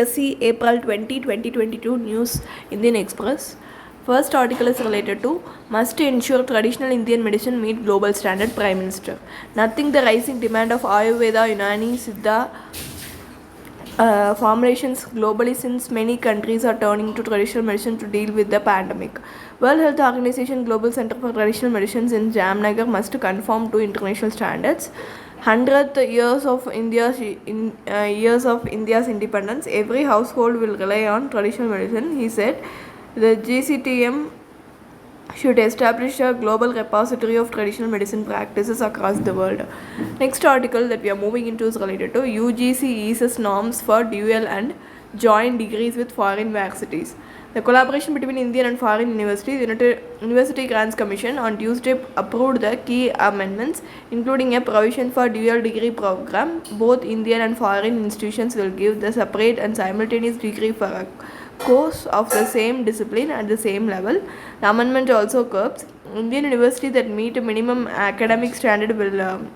See April 20, 2022 News Indian Express. First article is related to must ensure traditional Indian medicine meet global standard. Prime Minister. Nothing the rising demand of Ayurveda, Unani, Siddha formulations globally since many countries are turning to traditional medicine to deal with the pandemic. World Health Organization Global Center for Traditional Medicines in Jamnagar must conform to international standards. 100th years of India's independence, every household will rely on traditional medicine, he said. The GCTM should establish a global repository of traditional medicine practices across the world. Next article that we are moving into is related to UGC eases norms for dual and joint degrees with foreign universities. The collaboration between Indian and foreign universities, University Grants Commission on Tuesday approved the key amendments, including a provision for dual degree program. Both Indian and foreign institutions will give the separate and simultaneous degree for a course of the same discipline at the same level. The amendment also curbs Indian universities that meet a minimum academic standard will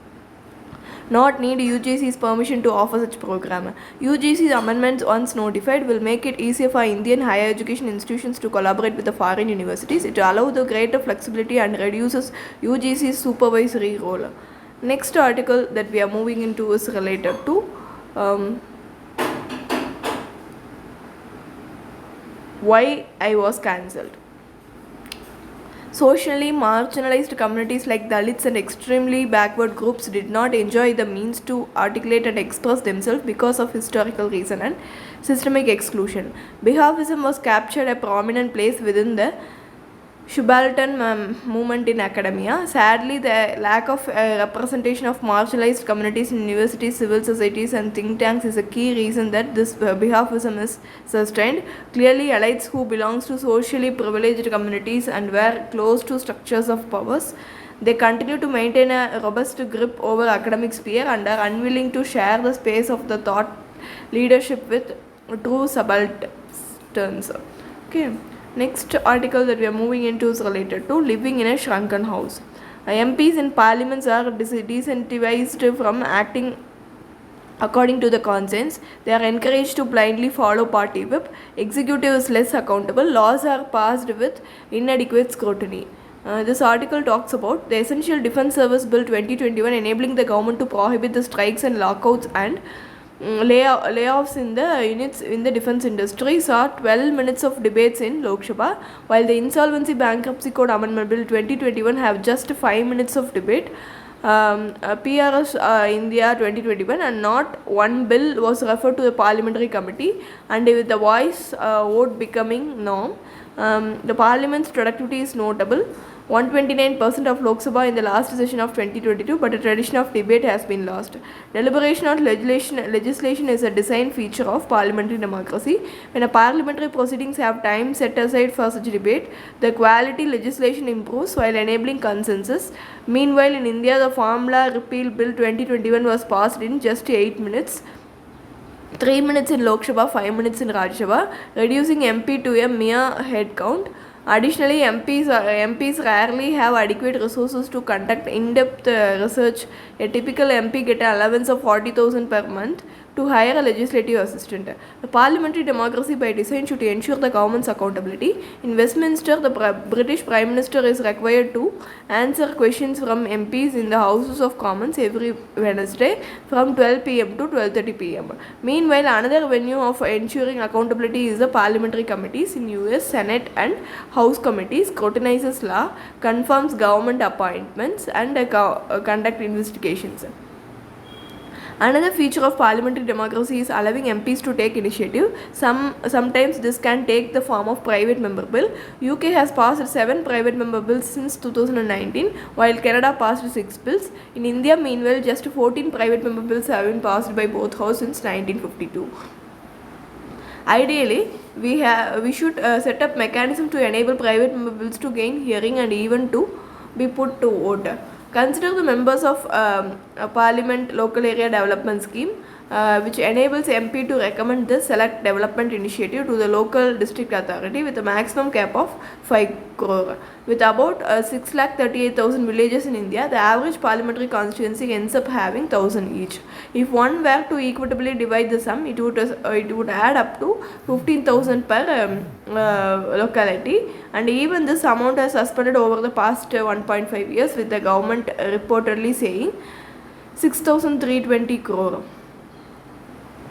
not need UGC's permission to offer such program. UGC's amendments, once notified, will make it easier for Indian higher education institutions to collaborate with the foreign universities. It allows the greater flexibility and reduces UGC's supervisory role. Next article that we are moving into is related to why I was cancelled. Socially marginalized communities like Dalits and extremely backward groups did not enjoy the means to articulate and express themselves because of historical reason and systemic exclusion. Behavism was captured a prominent place within the subaltern movement in academia. Sadly, the lack of representation of marginalized communities in universities, civil societies, and think tanks is a key reason that this behavism is sustained. Clearly, elites who belongs to socially privileged communities and were close to structures of powers, they continue to maintain a robust grip over academic sphere and are unwilling to share the space of the thought leadership with true subalterns. Okay. Next article that we are moving into is related to living in a shrunken house. MPs in parliaments are disincentivized from acting according to the conscience. They are encouraged to blindly follow party whip. Executive is less accountable. Laws are passed with inadequate scrutiny. This article talks about the Essential Defence Service Bill 2021 enabling the government to prohibit the strikes and lockouts and layoffs in the units in the defense industry. Saw 12 minutes of debates in Lok Sabha, while the Insolvency Bankruptcy Code Amendment Bill 2021 have just 5 minutes of debate. PRS India 2021 and not one bill was referred to the parliamentary committee, and with the voice vote becoming norm, the parliament's productivity is notable. 129% of Lok Sabha in the last session of 2022, but a tradition of debate has been lost. Deliberation on legislation is a design feature of parliamentary democracy. When a parliamentary proceedings have time set aside for such debate, the quality legislation improves while enabling consensus. Meanwhile, in India, the Formula Repeal Bill 2021 was passed in just 8 minutes. 3 minutes in Lok Sabha, 5 minutes in Rajya Sabha, reducing MP to a mere head count. Additionally, MPs rarely have adequate resources to conduct in-depth research. A typical MP gets an allowance of 40,000 per month to hire a legislative assistant. The parliamentary democracy by design should ensure the government's accountability. In Westminster, the British Prime Minister is required to answer questions from MPs in the Houses of Commons every Wednesday from 12 pm to 12:30 pm. Meanwhile, another venue of ensuring accountability is the parliamentary committees in US, Senate and House committees, scrutinizes law, confirms government appointments and conduct investigations. Another feature of parliamentary democracy is allowing MPs to take initiative. Sometimes this can take the form of private member bill. UK has passed 7 private member bills since 2019, while Canada passed 6 bills. In India, meanwhile, just 14 private member bills have been passed by both houses since 1952. Ideally, we should set up mechanism to enable private member bills to gain hearing and even to be put to vote. Consider the members of Parliament Local Area Development Scheme. which enables MP to recommend the select development initiative to the local district authority with a maximum cap of 5 crore. With about 6,38,000 villages in India, the average parliamentary constituency ends up having 1,000 each. If one were to equitably divide the sum, it would add up to 15,000 per locality, and even this amount has suspended over the past 1.5 years, with the government reportedly saying 6,320 crore.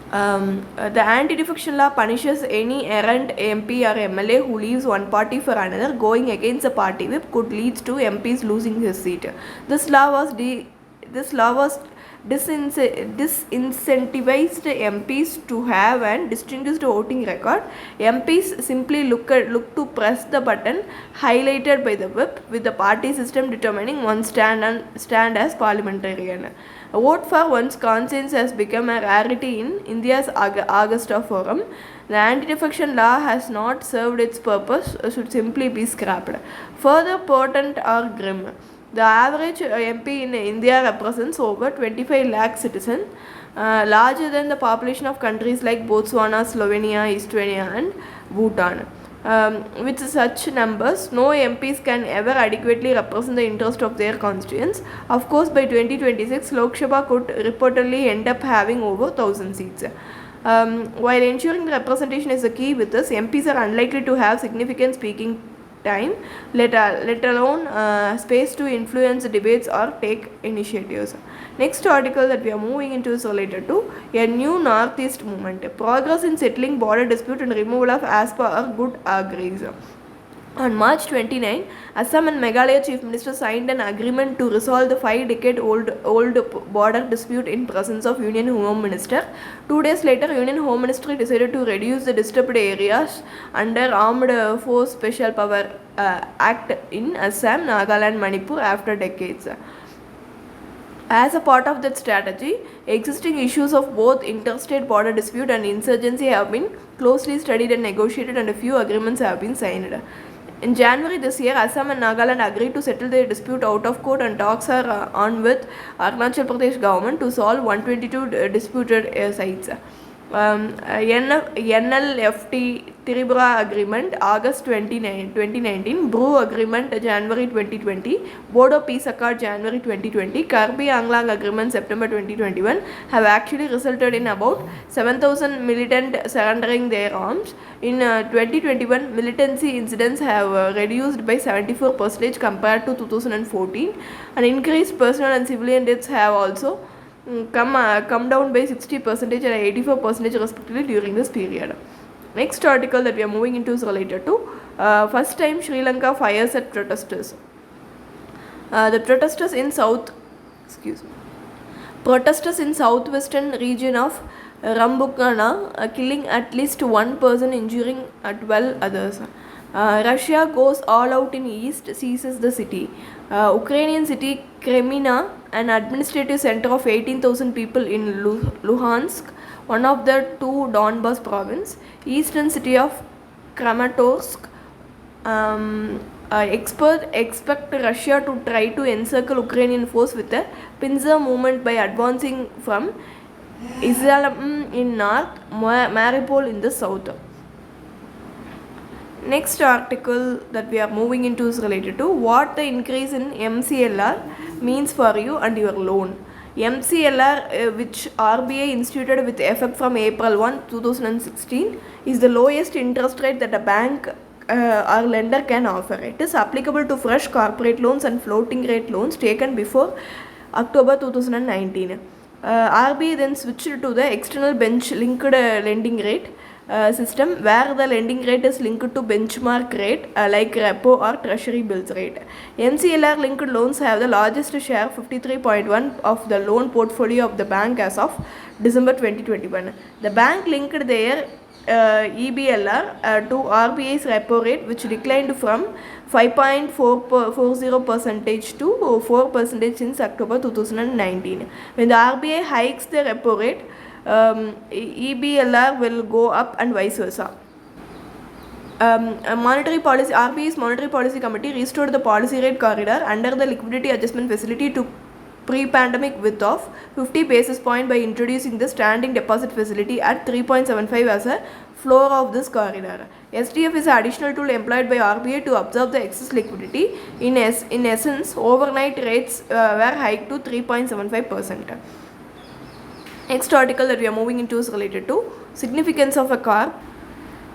The anti-defection law punishes any errant MP or MLA who leaves one party for another. Going against the party whip could lead to MPs losing his seat. This law was disincentivized MPs to have an distinguished voting record. MPs simply look to press the button highlighted by the whip, with the party system determining one's stand as parliamentarian. A vote for one's conscience has become a rarity in India's Augusta Forum. The anti-defection law has not served its purpose, should simply be scrapped. Further potent or grim, the average MP in India represents over 25 lakh citizens, larger than the population of countries like Botswana, Slovenia, Estonia and Bhutan. With such numbers, no MPs can ever adequately represent the interest of their constituents. Of course, by 2026, Lok Sabha could reportedly end up having over 1,000 seats. While ensuring the representation is the key with this, MPs are unlikely to have significant speaking time, let alone space to influence debates or take initiatives. Next article that we are moving into is related to a new Northeast movement, progress in settling border dispute and removal of ASPA or good agrees. On March 29, Assam and Meghalaya Chief Minister signed an agreement to resolve the 5-decade-old border dispute in presence of Union Home Minister. 2 days later, Union Home Ministry decided to reduce the disturbed areas under Armed Force Special Power Act in Assam, Nagaland, Manipur after decades. As a part of that strategy, existing issues of both interstate border dispute and insurgency have been closely studied and negotiated, and a few agreements have been signed. In January this year, Assam and Nagaland agreed to settle their dispute out of court, and talks are on with Arunachal Pradesh government to solve 122 disputed sites. NLFT Tripura Agreement August 2019, Brew Agreement January 2020, Bodo Peace Accord January 2020, Karbi Anglang Agreement September 2021 have actually resulted in about 7,000 militant surrendering their arms. In 2021, militancy incidents have reduced by 74% compared to 2014, and increased personal and civilian deaths have also come down by 60% and 84% respectively during this period. Next article that we are moving into is related to first time Sri Lanka fires at protesters. The protesters in southwestern region of Rambukana killing at least one person, injuring 12 others. Russia goes all out in east, seizes the city. Ukrainian city Kremina, an administrative center of 18,000 people in Luhansk, one of the two Donbas province, eastern city of Kramatorsk. Expect Russia to try to encircle Ukrainian force with a pincer movement by advancing from Izium in north, Mariupol in the south. Next article that we are moving into is related to what the increase in MCLR means for you and your loan. MCLR, which RBI instituted with effect from April 1, 2016, is the lowest interest rate that a bank or lender can offer. It is applicable to fresh corporate loans and floating rate loans taken before October 2019. RBI then switched to the external bench linked lending rate system, where the lending rate is linked to benchmark rate like repo or treasury bills rate. MCLR linked loans have the largest share, 53.1% of the loan portfolio of the bank as of December 2021. The bank linked their EBLR to RBI's repo rate, which declined from 5.40% to 4% since October 2019. When the RBI hikes the repo rate, EBLR will go up and vice versa. RBI's Monetary Policy Committee restored the policy rate corridor under the liquidity adjustment facility to pre-pandemic width of 50 basis point by introducing the standing deposit facility at 3.75 as a floor of this corridor. SDF is an additional tool employed by RBI to absorb the excess liquidity. In essence, overnight rates were hiked to 3.75%. Next article that we are moving into is related to significance of a corp.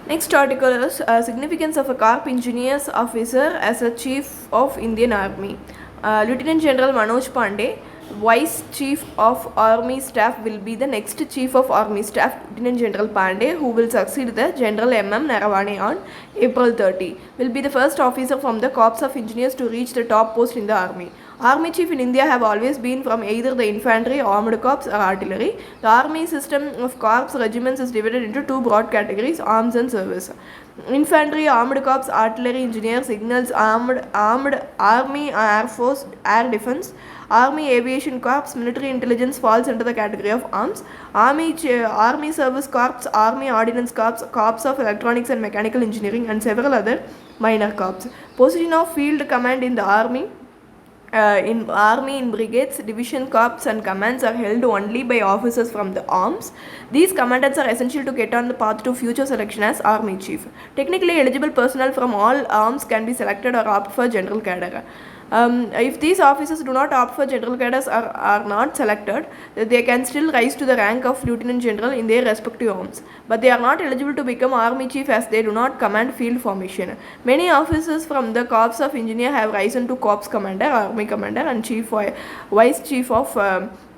Next article is significance of a corp engineers officer as a chief of Indian Army. Lieutenant General Manoj Pandey, Vice Chief of Army Staff, will be the next Chief of Army Staff, Lieutenant General Pandey, who will succeed the General M.M. Naravane on April 30. Will be the first officer from the Corps of Engineers to reach the top post in the Army. Army chief in India have always been from either the infantry, armed corps or artillery. The army system of corps regiments is divided into two broad categories: arms and service. Infantry, armed corps, artillery, engineer, signals, armed, army, air force, air defense, army aviation corps, military intelligence falls under the category of arms. Army service corps, army ordnance corps, corps of electronics and mechanical engineering, and several other minor corps. Position of field command in the army. In brigades, division, corps and commands are held only by officers from the arms. These commandants are essential to get on the path to future selection as army chief. Technically eligible personnel from all arms can be selected or opt for general cadre. If these officers do not opt for general cadres or are not selected, they can still rise to the rank of lieutenant general in their respective arms, but they are not eligible to become army chief as they do not command field formation. Many officers from the corps of engineer have risen to corps commander, army commander and vice chief of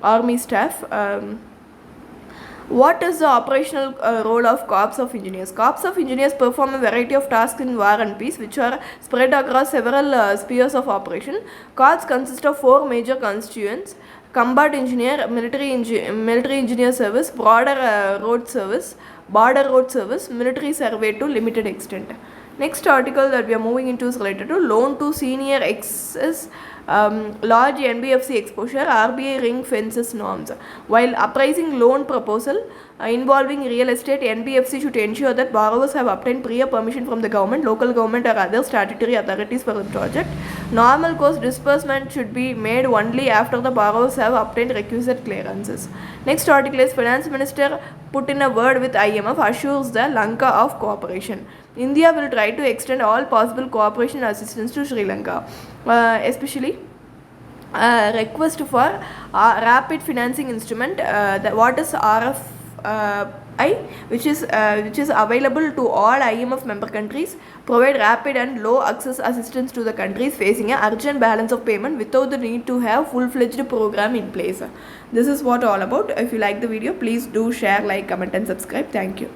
army staff. What is the operational role of Corps of Engineers? Corps of Engineers perform a variety of tasks in war and peace, which are spread across several spheres of operation. Corps consist of four major constituents: combat engineer, military engineer service, border road service, military survey to limited extent. Next article that we are moving into is related to loan to senior excess large NBFC exposure, RBI ring fences norms. While appraising loan proposal involving real estate, NBFC should ensure that borrowers have obtained prior permission from the government, local government or other statutory authorities for the project. Normal course disbursement should be made only after the borrowers have obtained requisite clearances. Next article is Finance Minister put in a word with IMF, assures the Lanka of cooperation. India will try to extend all possible cooperation and assistance to Sri Lanka, especially request for rapid financing instrument. What is RFI, which is available to all IMF member countries, provide rapid and low access assistance to the countries facing an urgent balance of payment without the need to have full-fledged program in place. This is what all about. If you like the video, please do share, like, comment and subscribe. Thank you.